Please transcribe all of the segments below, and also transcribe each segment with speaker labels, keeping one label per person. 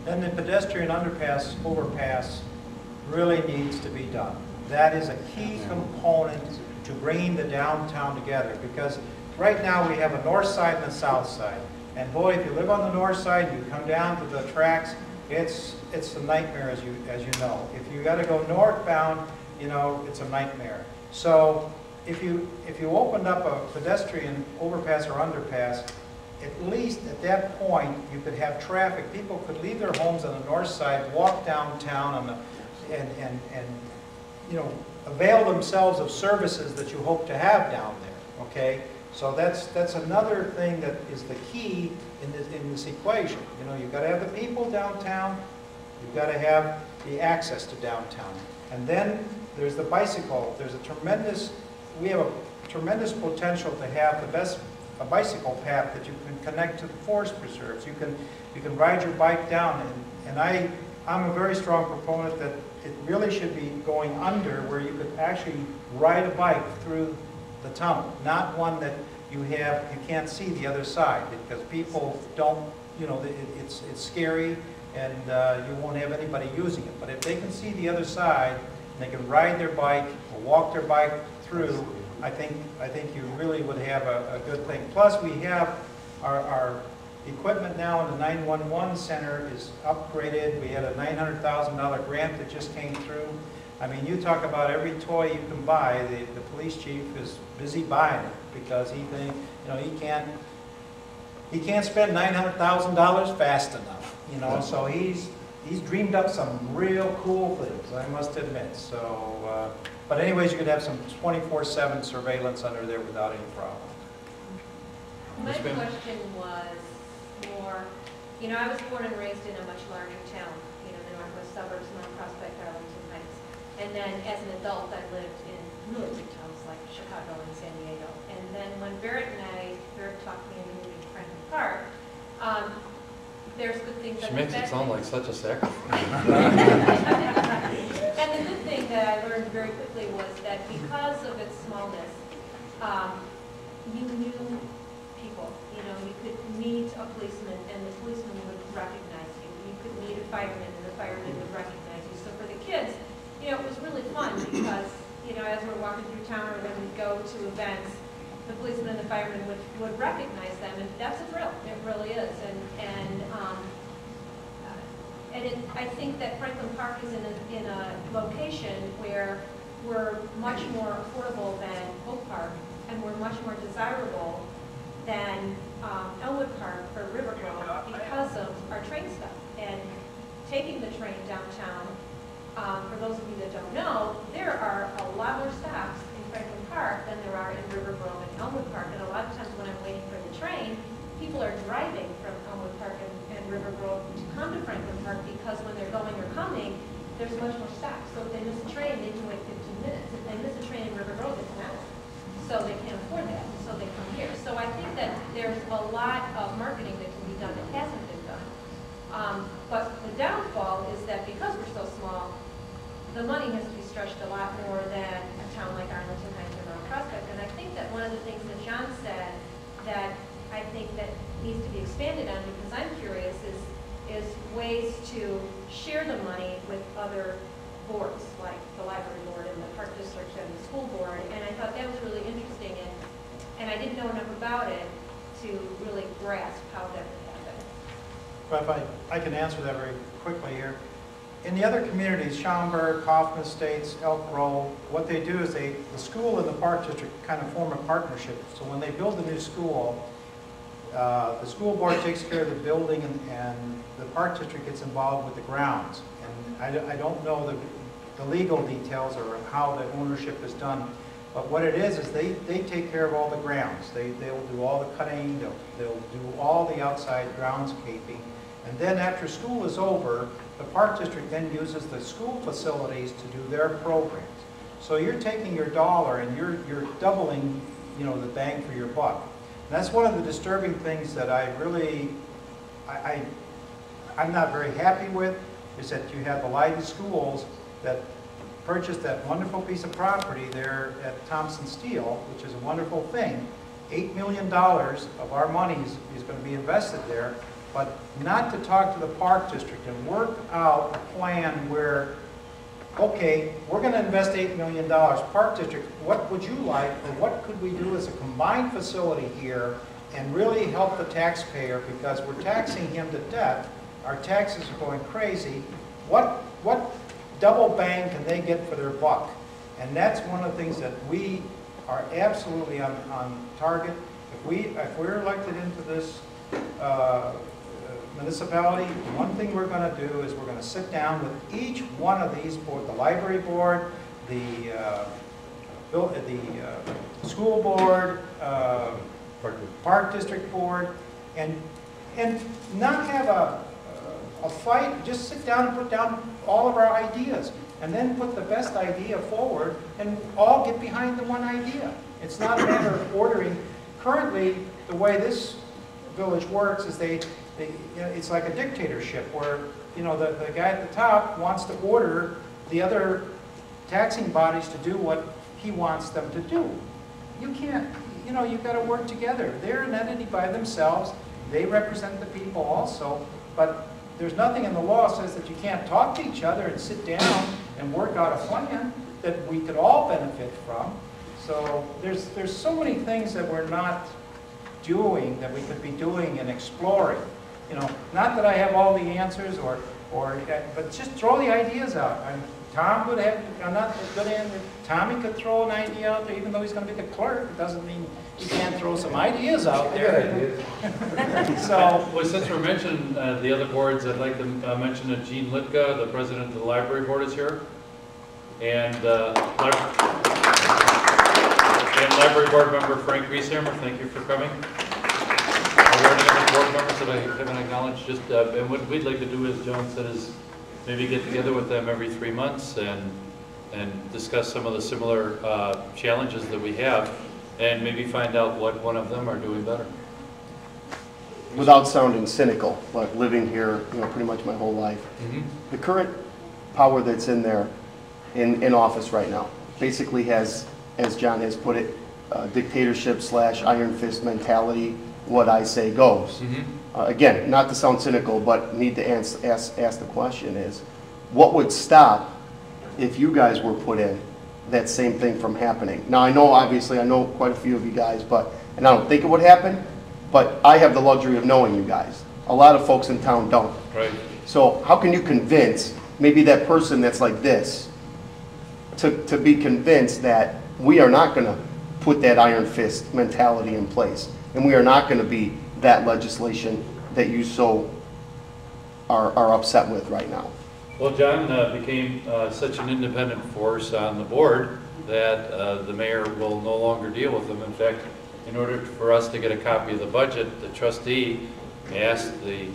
Speaker 1: then the pedestrian underpass, overpass really needs to be done. That is a key component to bringing the downtown together, because right now we have a north side and a south side. And boy, if you live on the north side, you come down to the tracks, it's a nightmare, as you know. If you got to go northbound, you know, it's a nightmare. So if you opened up a pedestrian overpass or underpass, at least at that point you could have traffic. People could leave their homes on the north side, walk downtown on the, and you know, avail themselves of services that you hope to have down there. Okay, so that's another thing that is the key in this equation. You know, you've got to have the people downtown, you've got to have the access to downtown, and then there's the bicycle. There's we have a tremendous potential to have a bicycle path that you can connect to the forest preserves. You can ride your bike down, and I'm a very strong proponent that it really should be going under, where you could actually ride a bike through the tunnel, not one that you can't see the other side, because people don't, you know, it's scary, and you won't have anybody using it. But if they can see the other side, and they can ride their bike or walk their bike through, I think you really would have a good thing. Plus, we have our equipment now in the 911 center is upgraded. We had a $900,000 grant that just came through. I mean, you talk about every toy you can buy. The police chief is busy buying it, because he thinks, you know, he can't spend $900,000 fast enough. You know, so he's dreamed up some real cool things, I must admit. So, but anyways, you could have some 24/7 surveillance under there without any problem.
Speaker 2: My question was more, you know, I was born and raised in a much larger town, you know, the northwest suburbs, Mount Prospect, Arlington Heights. And then as an adult, I lived in really big towns like Chicago and San Diego. And then when Barrett talked me into moving to Franklin Park, there's good things that
Speaker 3: she makes it sound like such a sacrifice.
Speaker 2: And the good thing that I learned very quickly was that because of its smallness, you knew people. You know, you could meet a policeman and the policeman would recognize you. You could meet a fireman and the fireman would recognize you. So for the kids, you know, it was really fun because, you know, as we're walking through town or when we go to events, the policeman and the fireman would recognize them, and that's a thrill. It really is. I think that Franklin Park is in a location where we're much more affordable than Oak Park, and we're much more desirable than Elmwood Park or River Grove because of our train stuff. And taking the train downtown, for those of you that don't know, there are a lot more stops in Franklin Park than there are in River Grove and Elmwood Park. And a lot of times when I'm waiting for the train, people are driving from Elmwood Park and River Grove to come to Franklin Park, because when they're going or coming, there's much more stops. So if they miss a train, they can wait 15 minutes. If they miss a train in River Grove, it's an hour. So they can't afford that, so they come here. So I think that there's a lot of marketing that can be done that hasn't been done. But the downfall is that because we're so small, the money has to be stretched a lot more than a town like Arlington Heights or Mount Prospect. And I think that one of the things that John said that I think that needs to be expanded on, because I'm curious, is ways to share the money with other boards, like the library board and the park district and the school board. And I thought that was really interesting, and I didn't know enough about it to really grasp how that would happen.
Speaker 1: But if I can answer that very quickly here. In the other communities, Schaumburg, Kaufman Estates, Elk Grove, what they do is the school and the park district kind of form a partnership. So when they build a new school, the school board takes care of the building, and the park district gets involved with the grounds. And I don't know the legal details or how the ownership is done, but what it is they take care of all the grounds. They'll do all the cutting, they'll do all the outside groundscaping, and then after school is over, the park district then uses the school facilities to do their programs. So you're taking your dollar and you're doubling, you know, the bang for your buck. And that's one of the disturbing things that I'm not very happy with, is that you have the Leiden schools that purchased that wonderful piece of property there at Thompson Steel, which is a wonderful thing. $8 million of our money is going to be invested there, but not to talk to the park district and work out a plan where, okay, we're going to invest $8 million. Park district, what would you like, or what could we do as a combined facility here and really help the taxpayer, because we're taxing him to death. Our taxes are going crazy. What double bang can they get for their buck? And that's one of the things that we are absolutely on target. If we're elected into this municipality, one thing we're going to do is we're going to sit down with each one of these boards, the library board, the school board, park district board, and not have a fight. Just sit down and put down all of our ideas, and then put the best idea forward, and all get behind the one idea. It's not a matter of ordering. Currently, the way this village works is it's like a dictatorship where, you know, the guy at the top wants to order the other taxing bodies to do what he wants them to do. You can't, you know, you've got to work together. They're an entity by themselves. They represent the people also, but there's nothing in the law that says that you can't talk to each other and sit down and work out a plan that we could all benefit from. So there's so many things that we're not doing that we could be doing and exploring. You know, not that I have all the answers, but just throw the ideas out. Tom would have, I'm not a good answer. Tommy could throw an idea out there, even though he's going to be the clerk. It doesn't mean he can't throw some ideas out there. So,
Speaker 3: well, since we're mentioning the other boards, I'd like to mention that Gene Litka, the president of the library board, is here, and library board member Frank Grieshammer. Thank you for coming. Are there any other board members that I haven't acknowledged? Just and what we'd like to do, as John said, is maybe get together with them every 3 months and discuss some of the similar challenges that we have, and maybe find out what one of them are doing better.
Speaker 4: Without sounding cynical, but living here, you know, pretty much my whole life, the current power that's in there, in office right now, basically has, as John has put it, dictatorship / iron fist mentality. What I say goes. Again, not to sound cynical, but need to ask the question is, what would stop if you guys were put in that same thing from happening? Now, I know, obviously, I know quite a few of you guys, and I don't think it would happen, but I have the luxury of knowing you guys. A lot of folks in town don't.
Speaker 3: Right.
Speaker 4: So how can you convince maybe that person that's like this to be convinced that we are not going to put that iron fist mentality in place, and we are not going to be that legislation that you so are upset with right now?
Speaker 3: Well, John became such an independent force on the board that the mayor will no longer deal with him. In fact, in order for us to get a copy of the budget, the trustee asked the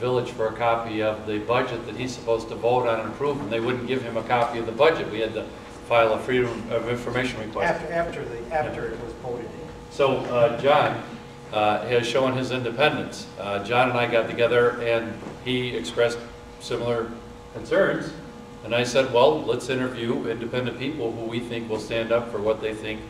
Speaker 3: village for a copy of the budget that he's supposed to vote on and approve, and they wouldn't give him a copy of the budget. We had to file a Freedom of Information request.
Speaker 1: after it was voted in.
Speaker 3: So John has shown his independence. John and I got together and he expressed similar concerns, and I said, well, let's interview independent people who we think will stand up for what they think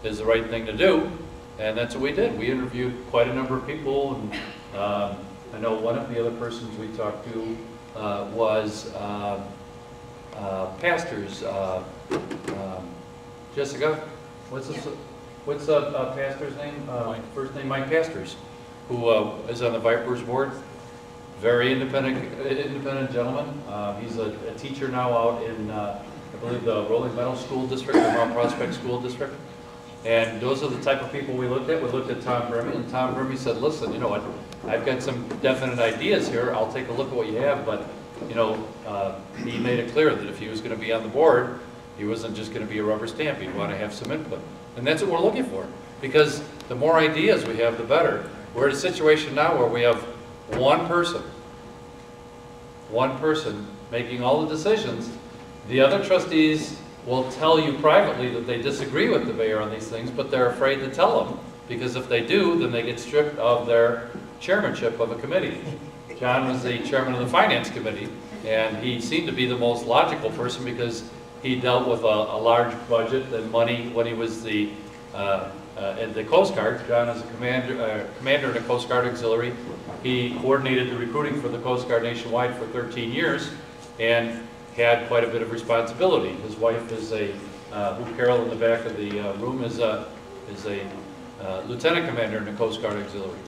Speaker 3: is the right thing to do, and that's what we did. We interviewed quite a number of people, and I know one of the other persons we talked to was pastors. Jessica, what's the pastor's name? First name, Mike Pastors, who is on the Vipers board. Very independent gentleman. He's a teacher now out in, I believe, the Rolling Meadow School District, the Mount Prospect School District. And those are the type of people we looked at. We looked at Tom Brimmy, and Tom Brimmy said, listen, you know what, I've got some definite ideas here. I'll take a look at what you have, but, you know, he made it clear that if he was going to be on the board, he wasn't just going to be a rubber stamp. He'd want to have some input. And that's what we're looking for, because the more ideas we have, the better. We're in a situation now where we have one person making all the decisions. The other trustees will tell you privately that they disagree with the mayor on these things, but they're afraid to tell them, because if they do, then they get stripped of their chairmanship of a committee. John was the chairman of the finance committee, and he seemed to be the most logical person because he dealt with a large budget and money when he was the at the Coast Guard. John is a commander in the Coast Guard Auxiliary. He coordinated the recruiting for the Coast Guard nationwide for 13 years and had quite a bit of responsibility. His wife is who Carol in the back of the room is a lieutenant commander in the Coast Guard Auxiliary.